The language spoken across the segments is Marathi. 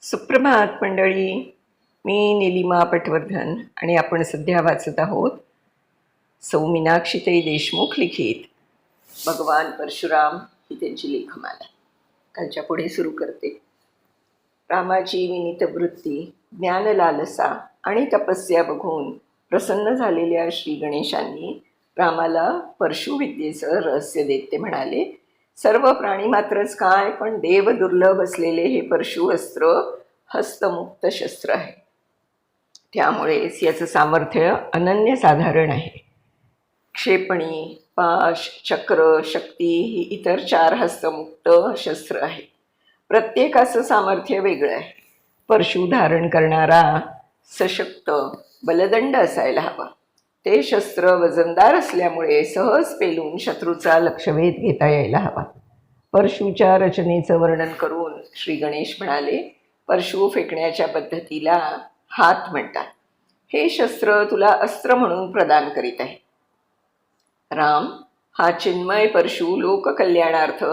सुप्रभात मंडळी. मी निलिमा पटवर्धन आणि आपण सध्या वाचत आहोत सौ मीनाक्षीताई देशमुख लिखित भगवान परशुराम ही त्यांची लेखमाला. कालच्या पुढे सुरू करते. रामाची विनीत वृत्ती, ज्ञानलालसा आणि तपस्या बघून प्रसन्न झालेल्या श्री गणेशांनी रामाला परशुविद्येचं रहस्य देत ते म्हणाले, सर्व प्राणी मात्रच काय, पण देव दुर्लभ असलेले हे परशुअस्त्र हस्तमुक्त शस्त्र आहे. त्यामुळेच याचं सामर्थ्य अनन्यसाधारण आहे. क्षेपणी, पाश, चक्र, शक्ती ही इतर 4 हस्तमुक्त शस्त्र आहेत. प्रत्येकाचं सामर्थ्य वेगळं आहे. परशु धारण करणारा सशक्त बलदंड असायला हवा. ते शस्त्र वजनदार असल्यामुळे सहज पेलून शत्रूचा लक्षवेध घेता यायला हवा. परशूच्या रचनेचं वर्णन करून श्री गणेश म्हणाले, परशु फेकण्याच्या पद्धतीला हात म्हणतात. हे शस्त्र तुला अस्त्र म्हणून प्रदान करीत आहे. राम हा चिन्मय परशु लोककल्याणार्थ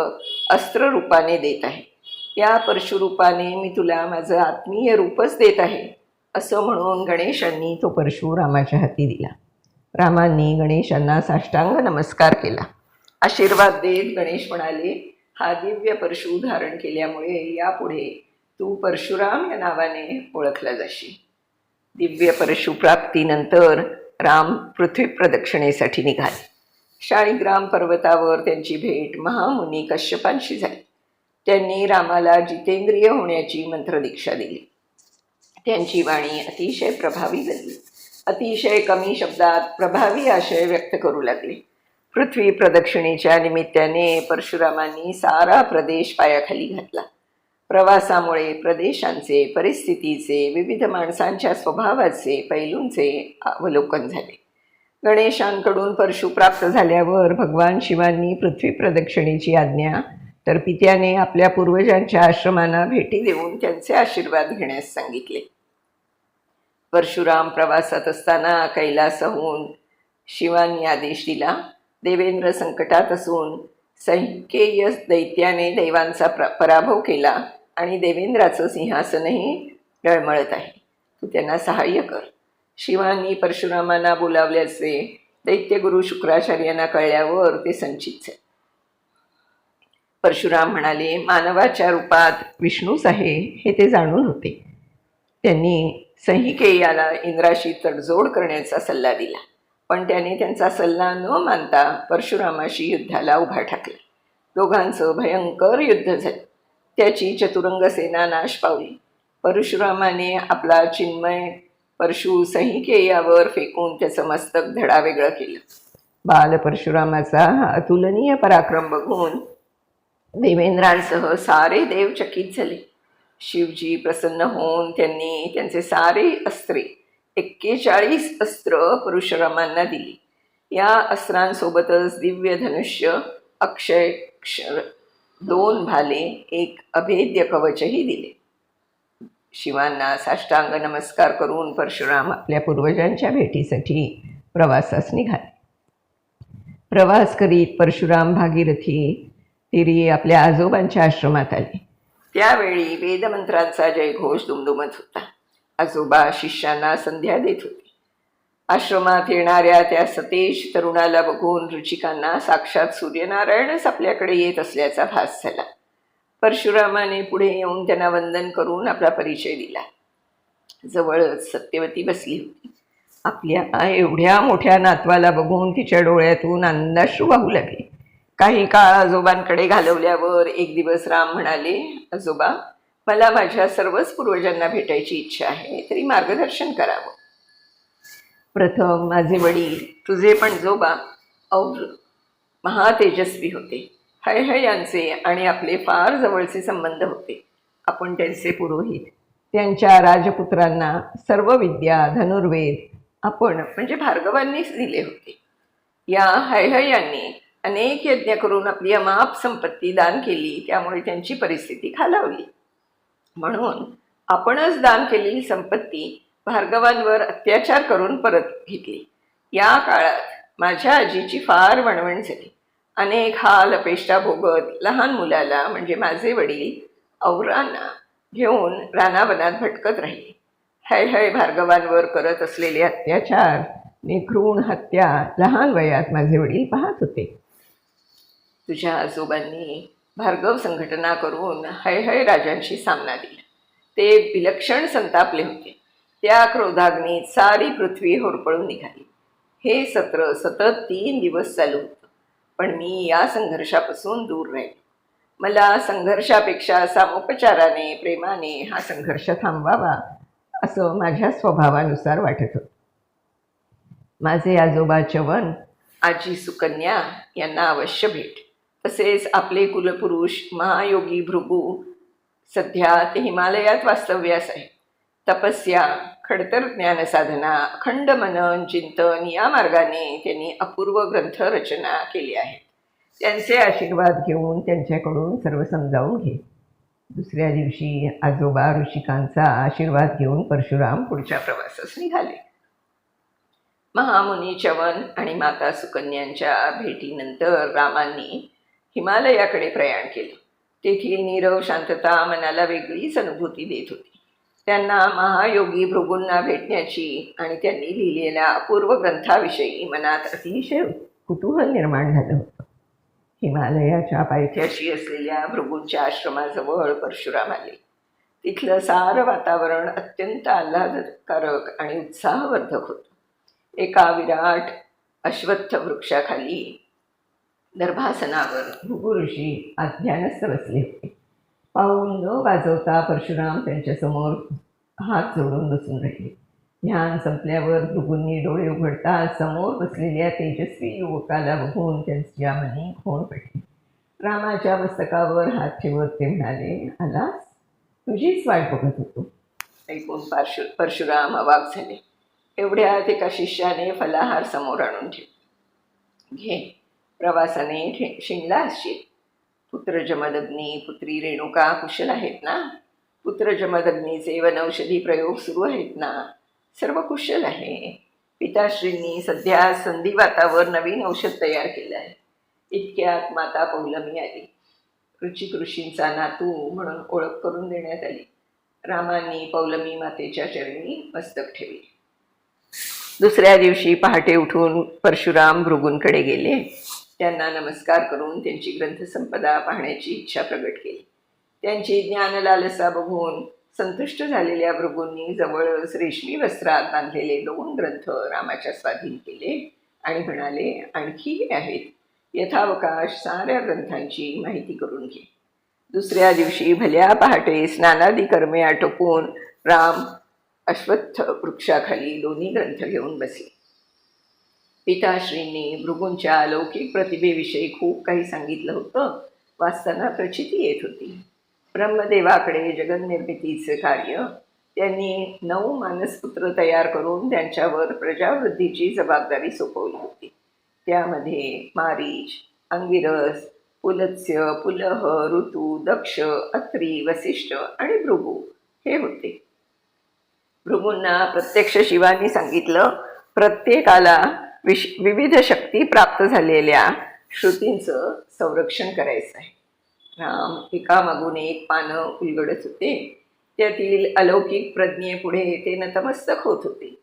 अस्त्र रूपाने देत आहे. या परशुरूपाने मी तुला माझं आत्मीय रूपच देत आहे, असं म्हणून गणेशांनी तो परशु रामाच्या हाती दिला. रामांनी गणेशांना साष्टांग नमस्कार केला. आशीर्वाद देत गणेश म्हणाले, हा दिव्य परशु धारण केल्यामुळे यापुढे तू परशुराम या नावाने ओळखला जाशील. दिव्य परशु प्राप्तीनंतर राम पृथ्वी प्रदक्षिणेसाठी निघाले. शाळीग्राम पर्वतावर त्यांची भेट महामुनी कश्यपांशी झाली. त्यांनी रामाला जितेंद्रिय होण्याची मंत्रदीक्षा दिली. त्यांची वाणी अतिशय प्रभावी बनली. अतिशय कमी शब्दात प्रभावी आशय व्यक्त करू लागले. पृथ्वी प्रदक्षिणेच्या निमित्ताने परशुरामांनी सारा प्रदेश पायाखाली घातला. प्रवासामुळे प्रदेशांचे, परिस्थितीचे, विविध माणसांच्या स्वभावाचे, पैलूंचे अवलोकन झाले. गणेशांकडून परशु प्राप्त झाल्यावर भगवान शिवांनी पृथ्वी प्रदक्षिणेची आज्ञा तर पित्याने आपल्या पूर्वजांच्या आश्रमांना भेटी देऊन त्यांचे आशीर्वाद घेण्यास सांगितले. परशुराम प्रवासात असताना कैलासहून शिवांनी आदेश दिला. देवेंद्र संकटात असून संकेय दैत्याने देवांचा पराभव केला आणि देवेंद्राचं सिंहासनही डळमळत आहे. तू त्यांना सहाय्य कर. शिवांनी परशुरामांना बोलावल्याचे दैत्यगुरु शुक्राचार्यांना कळल्यावर ते संचित झाले. परशुराम म्हणाले, मानवाच्या रूपात विष्णूच आहे हे ते जाणून होते. त्यांनी संहिकेयाला इंद्राशी तडजोड करण्याचा सल्ला दिला, पण त्याने त्यांचा सल्ला न मानता परशुरामाशी युद्धाला उभा टाकला. दोघांचं भयंकर युद्ध झालं. त्याची चतुरंग सेना नाश पावली. परशुरामाने आपला चिन्मय परशु संहिकेयावर फेकून त्याचं मस्तक धडावेगळं केलं. बाल परशुरामाचा अतुलनीय पराक्रम बघून देवेंद्रांसह सारे देव चकित झाले. शिवजी प्रसन्न होऊन त्यांनी त्यांचे सारे अस्त्रे 41 अस्त्र परशुरामांना दिली. या अस्त्रांसोबतच दिव्य धनुष्य, अक्षय क्षर, 2 भाले, 1 अभेद्य कवचही दिले. शिवांना साष्टांग नमस्कार करून परशुराम आपल्या पूर्वजांच्या भेटीसाठी प्रवासास निघाले. प्रवास करीत परशुराम भागीरथी तीरी आपल्या आजोबांच्या आश्रमात आले. त्यावेळी वेदमंत्रांचा जयघोष दुमदुमत होता. आजोबा शिष्यांना संध्या देत होते. आश्रमात येणाऱ्या त्या सतेज तरुणाला बघून रुचिकांना साक्षात सूर्यनारायणच आपल्याकडे येत असल्याचा भास झाला. परशुरामाने पुढे येऊन त्यांना वंदन करून आपला परिचय दिला. जवळच सत्यवती बसली होती. आपल्या एवढ्या मोठ्या नातवाला बघून तिच्या डोळ्यातून आनंदाश्रू वाहू लागले. काही काळ आजोबांकडे घालवल्यावर एक दिवस राम म्हणाले, आजोबा, मला माझ्या सर्वच पूर्वजांना भेटायची इच्छा आहे, तरी मार्गदर्शन करावं. प्रथम माझे वडील, तुझे पणजोबा और महातेजस्वी होते. हैहयांचे आणि आपले फार जवळचे संबंध होते. आपण त्यांचे पुरोहित. त्यांच्या राजपुत्रांना सर्व विद्या, धनुर्वेद आपण म्हणजे भार्गवांनीच दिले होते. या हैहयांनी अनेक यज्ञ करून आपली अमाप संपत्ती दान केली, त्यामुळे त्यांची परिस्थिती खालावली. म्हणून आपणच दान केलेली संपत्ती भार्गवांवर अत्याचार करून परत घेतली. या काळात माझ्या आजीची फार वणवण झाली. अनेक हाल अपेष्टा भोगत लहान मुलाला म्हणजे माझे वडील औरांना घेऊन रानावनात भटकत राहिले. हय हय भार्गवांवर करत असलेले अत्याचार, निघृण हत्या लहान वयात माझे वडील पाहत होते. तुझ्या आजोबांनी भार्गव संघटना करून हय हय राजांशी सामना दिला. ते विलक्षण संतापले होते. त्या क्रोधाग्नीत सारी पृथ्वी होरपळून निघाली. हे सत्र सतत 3 दिवस चालू होतं. पण मी या संघर्षापासून दूर राहिले. मला संघर्षापेक्षा सामोपचाराने प्रेमाने हा संघर्ष थांबवावा असं माझ्या स्वभावानुसार वाटत होतं. माझे आजोबा च्यवन, आजी सुकन्या यांना अवश्य भेट. तसेच आपले कुलपुरुष महायोगी भृगू सध्या ते हिमालयात वास्तव्यास आहे. तपस्या, खडतर ज्ञानसाधना, अखंड मनन चिंतन या मार्गाने त्यांनी अपूर्व ग्रंथ रचना केली आहे. त्यांचे आशीर्वाद घेऊन त्यांच्याकडून सर्व समजावून घे. दुसऱ्या दिवशी आजोबा ऋषिकांचा आशीर्वाद घेऊन परशुराम पुढच्या प्रवासास निघाले. महामुनी च्यवन आणि माता सुकन्यांच्या भेटीनंतर रामांनी हिमालयाकडे प्रयाण केलं. तेथील नीरव शांतता मनाला वेगळीच अनुभूती देत होती. त्यांना महायोगी भृगूंना भेटण्याची आणि त्यांनी लिहिलेल्या अपूर्व ग्रंथाविषयी मनात अतिशय कुतूहल निर्माण झालं होतं. हिमालयाच्या पायथ्याशी असलेल्या भृगूंच्या आश्रमाजवळ परशुराम आले. तिथलं सारं वातावरण अत्यंत आल्हादकारक आणि उत्साहवर्धक होतं. एका विराट अश्वत्थ वृक्षाखाली दर्भासनावर भृगू ऋषी ध्यानस्थ बसले होते. पाऊल न वाजवता परशुराम त्यांच्यासमोर हात जोडून बसून राहिले. ध्यान संपल्यावर भृगूंनी डोळे उघडताच समोर बसलेल्या तेजस्वी युवकाला बघून त्यांच्या मनी खोण पडली. रामाच्या मस्तकावर हात ठेवत ते म्हणाले, आलास? तुझीच वाट बघत होतो. ऐकून परशुराम अवाक झाले. एवढ्यात एका शिष्याने फलाहार समोर आणून ठेवले. घे, प्रवासाने शिंगला असशील. पुत्र जमदग्नी, पुत्री रेणुका कुशल आहेत ना? पुत्र जमदग्नीचे वनौषधी प्रयोग सुरू आहेत ना? सर्व कुशल आहे. पिताश्रींनी सध्या संधिवातावर नवीन औषध तयार केलं आहे. इतक्यात माता पौलमी आली. ऋचिक ऋषींचा नातू म्हणून ओळख करून देण्यात आली. रामांनी पौलमी मातेच्या चरणी मस्तक ठेवले. दुसऱ्या दिवशी पहाटे उठून परशुराम भृगूंकडे गेले. त्यांना नमस्कार करून त्यांची ग्रंथसंपदा पाहण्याची इच्छा प्रगट केली. त्यांची ज्ञानलालसा बघून संतुष्ट झालेल्या भृगूंनी जवळच रेशमी वस्त्रात बांधलेले 2 ग्रंथ रामाच्या स्वाधीन केले आणि म्हणाले, आणखीही आहेत. यथावकाश साऱ्या ग्रंथांची माहिती करून घे. दुसऱ्या दिवशी भल्या पहाटे स्नानादी कर्मे आटोपून राम अश्वत्थ वृक्षाखाली 2 ग्रंथ घेऊन बसले. पिताश्रींनी भृगूंच्या अलौकिक प्रतिभेविषयी खूप काही सांगितलं होतं. वाचताना प्रचिती येत होती. ब्रह्मदेवाकडे जगन्निर्मितीचे कार्य त्यांनी 9 मानसपुत्र तयार करून त्यांच्यावर प्रजावृद्धीची जबाबदारी सोपवली होती. त्यामध्ये मारीच, अंगिरस, पुलत्स्य, पुलह, ऋतू, दक्ष, अत्री, वसिष्ठ आणि भृगू हे होते. भृगूंना प्रत्यक्ष शिवानी सांगितलं, प्रत्येकाला विविध शक्ती प्राप्त झालेल्या श्रुतींचं संरक्षण करायचं आहे. राम एकामागून एक पानं उलगडत होते. त्यातील अलौकिक प्रज्ञेपुढे ते नतमस्तक होत होते.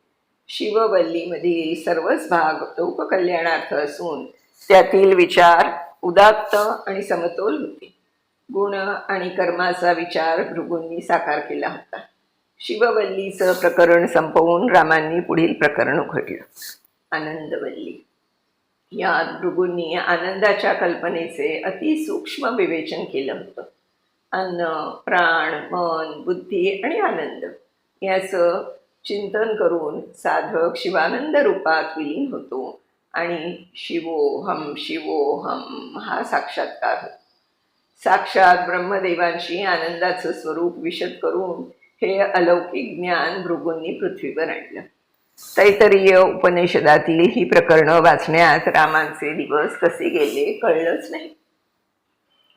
शिववल्लीमधील सर्वच भाग लोककल्याणार्थ असून त्यातील विचार उदात्त आणि समतोल होते. गुण आणि कर्माचा विचार भृगूंनी साकार केला होता. शिववल्लीचं प्रकरण संपवून रामांनी पुढील प्रकरण उघडलं, आनंदवल्ली. यात भृगूंनी आनंदाच्या कल्पनेचे अतिसूक्ष्म विवेचन केलं होतं. अन्न, प्राण, मन, बुद्धी आणि आनंद याचं चिंतन करून साधक शिवानंद रूपात विलीन होतो आणि शिवोहम शिवोहम हा साक्षात्कार होतो. साक्षात ब्रह्मदेवांशी आनंदाचं स्वरूप विशद करून हे अलौकिक ज्ञान भृगूंनी पृथ्वीवर आणलं. तैत्तरीय उपनिषदातील ही प्रकरणं वाचण्यात रामांचे दिवस कसे गेले कळलंच नाही.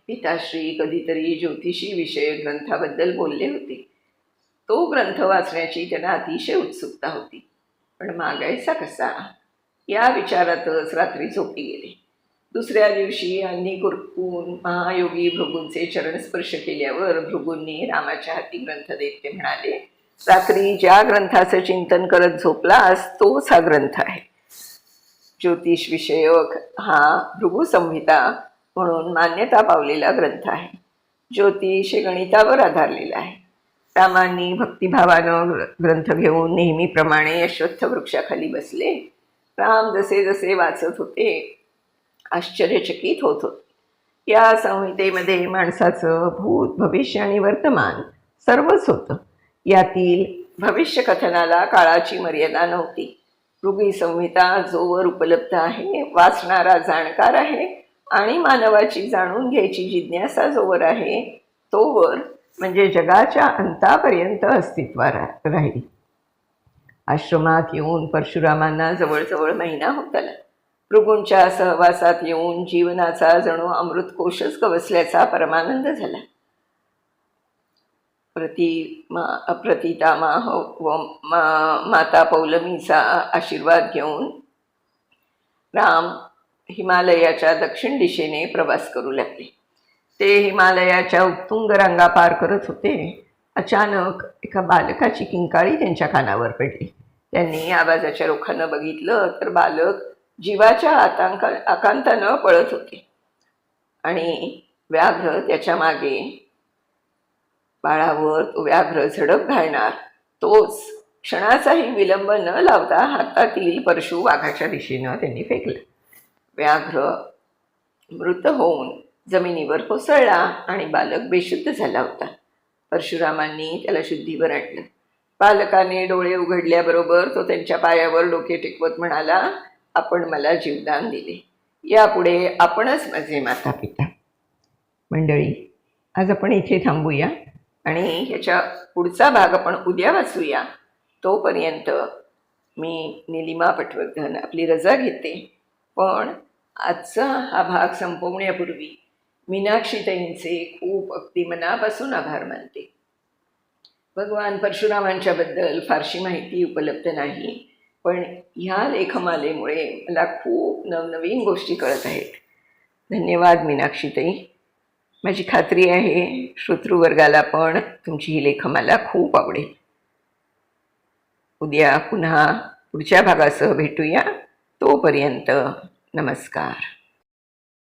पिताश्री कधीतरी ज्योतिषी विषयक ग्रंथाबद्दल बोलले होते. तो ग्रंथ वाचण्याची त्यांना अतिशय उत्सुकता होती. पण मागायचा कसा या विचारातच रात्री झोपी गेले. दुसऱ्या दिवशी अन्नी कुरकून महायोगी भृगूंचे चरणस्पर्श केल्यावर भृगूंनी रामाच्या हाती ग्रंथ देत ते म्हणाले, रात्री ज्या ग्रंथाचं चिंतन करत झोपलास तोच हा ग्रंथ आहे. ज्योतिष विषयक हा भृगू संहिता म्हणून मान्यता पावलेला ग्रंथ आहे. ज्योतिष हे गणितावर आधारलेला आहे. रामांनी भक्तिभावानं ग्रंथ घेऊन नेहमीप्रमाणे अश्वत्थ वृक्षाखाली बसले. राम जसे जसे वाचत होते आश्चर्यचकित होत होते. या संहितेमध्ये माणसाचं भूत, भविष्य आणि वर्तमान सर्वच होतं. यातील भविष्यकथनाला काळाची मर्यादा नव्हती. भृगू संहिता जोवर उपलब्ध आहे, वाचणारा जाणकार आहे आणि मानवाची जाणून घ्यायची जिज्ञासा जोवर आहे तोवर म्हणजे जगाच्या अंतापर्यंत अस्तित्वात राहिली. आश्रमात येऊन परशुरामांना जवळजवळ महिना होत आला. भृगूंच्या सहवासात येऊन जीवनाचा जणू अमृतकोशच गवसल्याचा परमानंद झाला. प्रतितामाह व माता पौलमीचा आशीर्वाद घेऊन राम हिमालयाच्या दक्षिण दिशेने प्रवास करू लागले. ते हिमालयाच्या उत्तुंग रांगा पार करत होते. अचानक एका बालकाची किंकाळी त्यांच्या कानावर पडली. त्यांनी आवाजाच्या रोखानं बघितलं तर बालक जीवाच्या आकांतानं पळत होते आणि व्याघ्र त्याच्या मागे. बाळावर तो व्याघ्र झडप घालणार तोच क्षणाचाही विलंब न लावता हातातील परशु वाघाच्या दिशेनं त्यांनी फेकला. व्याघ्र मृत होऊन जमिनीवर कोसळला आणि बालक बेशुद्ध झाला होता. परशुरामांनी त्याला शुद्धीवर आणलं. बालकाने डोळे उघडल्याबरोबर तो त्यांच्या पायावर डोके टेकवत म्हणाला, आपण मला जीवदान दिले, यापुढे आपणच माझे माता पिता. मंडळी, आज आपण इथे थांबूया आणि ह्याच्या पुढचा भाग आपण उद्या वाचूया. तोपर्यंत मी निलिमा पटवर्धन आपली रजा घेते. पण आजचा हा भाग संपवण्यापूर्वी मीनाक्षीताईंचे खूप अगदी मनापासून आभार मानते. भगवान परशुरामांच्याबद्दल फारशी माहिती उपलब्ध नाही, पण ह्या लेखमालेमुळे मला खूप नवनवीन गोष्टी कळत आहेत. धन्यवाद मीनाक्षीताई. माझी खात्री आहे श्रोतृवर्गाला पण तुमची ही लेखमाला खूप आवडेल. उद्या पुन्हा पुढच्या भागासह भेटूया. तोपर्यंत नमस्कार.